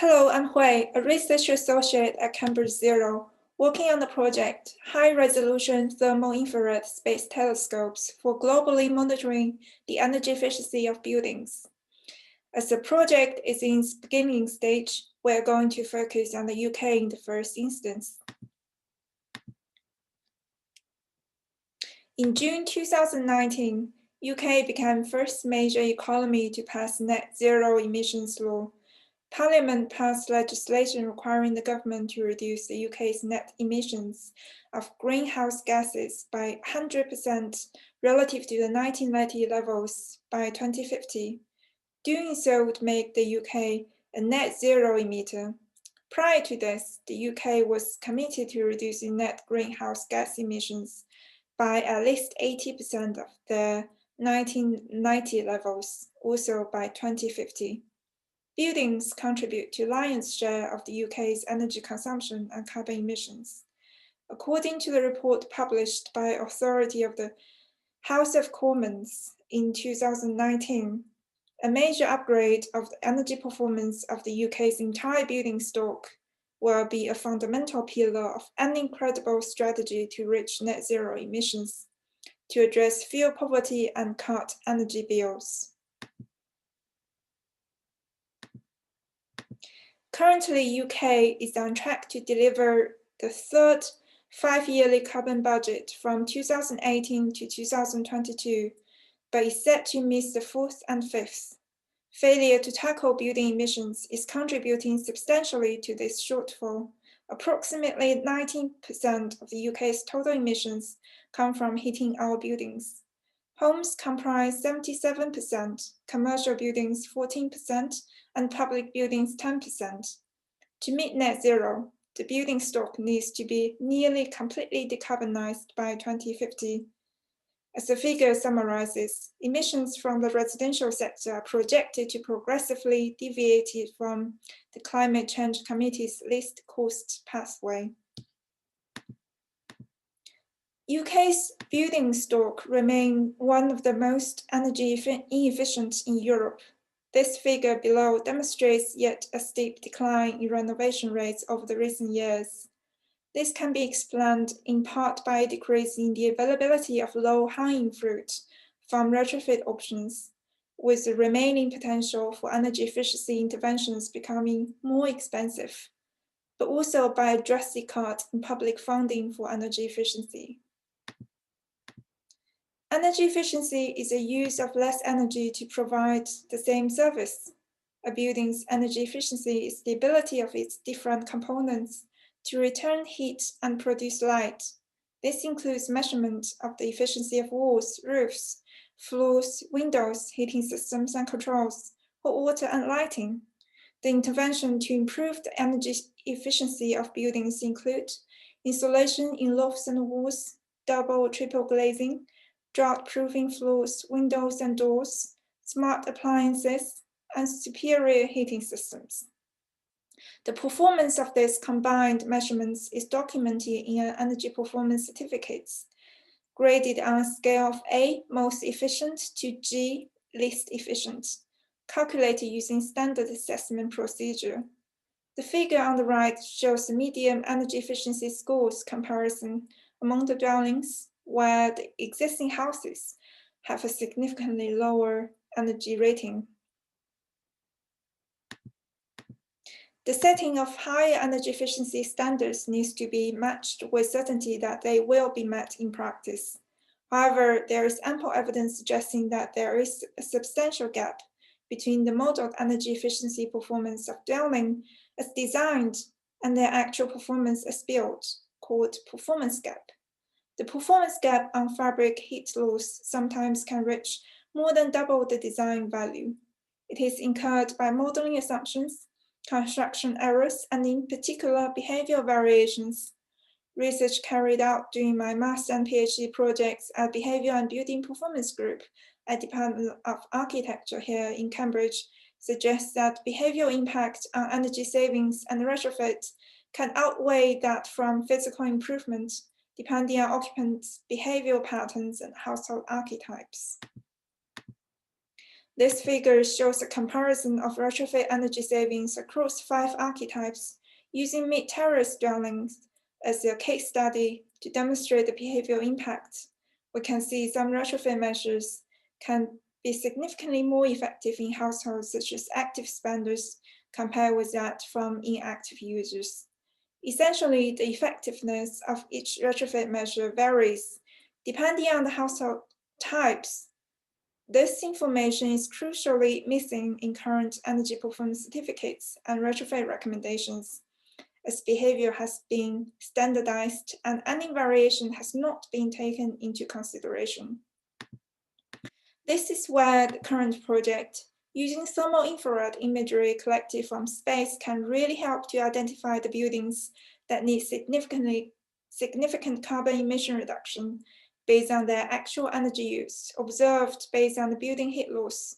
Hello, I'm Hui, a research associate at Cambridge Zero, working on the project High-Resolution Thermal Infrared Space Telescopes for globally monitoring the energy efficiency of buildings. As the project is in its beginning stage, we're going to focus on the UK in the first instance. In June 2019, UK became first major economy to pass net zero emissions law. Parliament passed legislation requiring the government to reduce the UK's net emissions of greenhouse gases by 100% relative to the 1990 levels by 2050. Doing so would make the UK a net zero emitter. Prior to this, the UK was committed to reducing net greenhouse gas emissions by at least 80% of the 1990 levels, also by 2050. Buildings contribute to lion's share of the UK's energy consumption and carbon emissions. According to the report published by authority of the House of Commons in 2019, a major upgrade of the energy performance of the UK's entire building stock will be a fundamental pillar of any credible strategy to reach net zero emissions, to address fuel poverty and cut energy bills. Currently, UK is on track to deliver the third five-yearly carbon budget from 2018 to 2022, but is set to miss the fourth and fifth. Failure to tackle building emissions is contributing substantially to this shortfall. Approximately 19% of the UK's total emissions come from heating our buildings. Homes comprise 77%, commercial buildings 14%, and public buildings 10%. To meet net zero, the building stock needs to be nearly completely decarbonized by 2050. As the figure summarizes, emissions from the residential sector are projected to progressively deviate from the Climate Change Committee's least cost pathway. UK's building stock remains one of the most energy inefficient in Europe. This figure below demonstrates yet a steep decline in renovation rates over the recent years. This can be explained in part by a decrease in the availability of low-hanging fruit from retrofit options, with the remaining potential for energy efficiency interventions becoming more expensive, but also by a drastic cut in public funding for energy efficiency. Energy efficiency is a use of less energy to provide the same service. A building's energy efficiency is the ability of its different components to return heat and produce light. This includes measurement of the efficiency of walls, roofs, floors, windows, heating systems and controls, hot water and lighting. The intervention to improve the energy efficiency of buildings include insulation in lofts and walls, double or triple glazing, drought-proofing floors, windows and doors, smart appliances, and superior heating systems. The performance of these combined measurements is documented in energy performance certificates, graded on a scale of A, most efficient, to G, least efficient, calculated using standard assessment procedure. The figure on the right shows the median energy efficiency scores comparison among the dwellings, where the existing houses have a significantly lower energy rating. The setting of higher energy efficiency standards needs to be matched with certainty that they will be met in practice. However, there is ample evidence suggesting that there is a substantial gap between the modeled energy efficiency performance of dwelling as designed and their actual performance as built, called performance gap. The performance gap on fabric heat loss sometimes can reach more than double the design value. It is incurred by modeling assumptions, construction errors, and in particular, behavioral variations. Research carried out during my master and PhD projects at Behavioural and Building Performance Group at Department of Architecture here in Cambridge suggests that behavioral impact on energy savings and retrofit can outweigh that from physical improvement, depending on occupants' behavioral patterns and household archetypes. This figure shows a comparison of retrofit energy savings across 5 archetypes using mid-terrace dwellings as a case study to demonstrate the behavioral impact. We can see some retrofit measures can be significantly more effective in households such as active spenders compared with that from inactive users. Essentially, the effectiveness of each retrofit measure varies depending on the household types. This information is crucially missing in current energy performance certificates and retrofit recommendations, as behavior has been standardized and any variation has not been taken into consideration. This is where the current project, using thermal infrared imagery collected from space, can really help to identify the buildings that need significant carbon emission reduction based on their actual energy use, observed based on the building heat loss.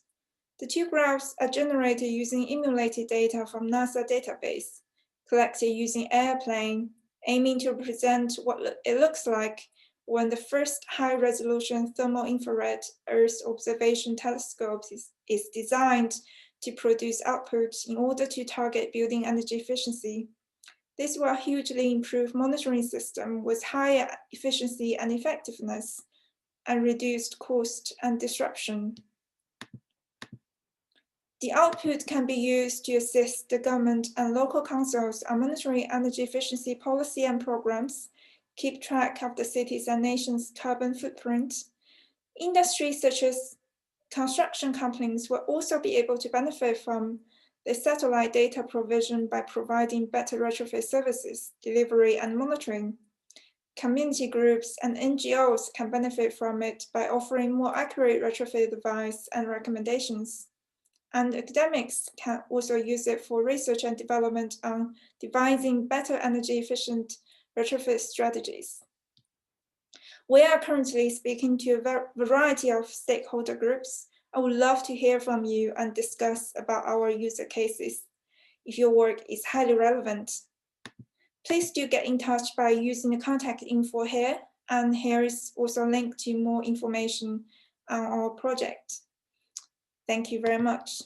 The two graphs are generated using emulated data from NASA database, collected using airplane, aiming to represent what it looks like when the first high-resolution thermal infrared Earth observation telescope is designed to produce output in order to target building energy efficiency. This will hugely improve monitoring system with higher efficiency and effectiveness and reduced cost and disruption. The output can be used to assist the government and local councils on monitoring energy efficiency policy and programs, keep track of the cities and nations' carbon footprint. Industries such as construction companies will also be able to benefit from the satellite data provision by providing better retrofit services, delivery, and monitoring. Community groups and NGOs can benefit from it by offering more accurate retrofit advice and recommendations. And academics can also use it for research and development on devising better energy efficient retrofit strategies. We are currently speaking to a variety of stakeholder groups. I would love to hear from you and discuss about our user cases. If your work is highly relevant, please do get in touch by using the contact info here, and here is also a link to more information on our project. Thank you very much.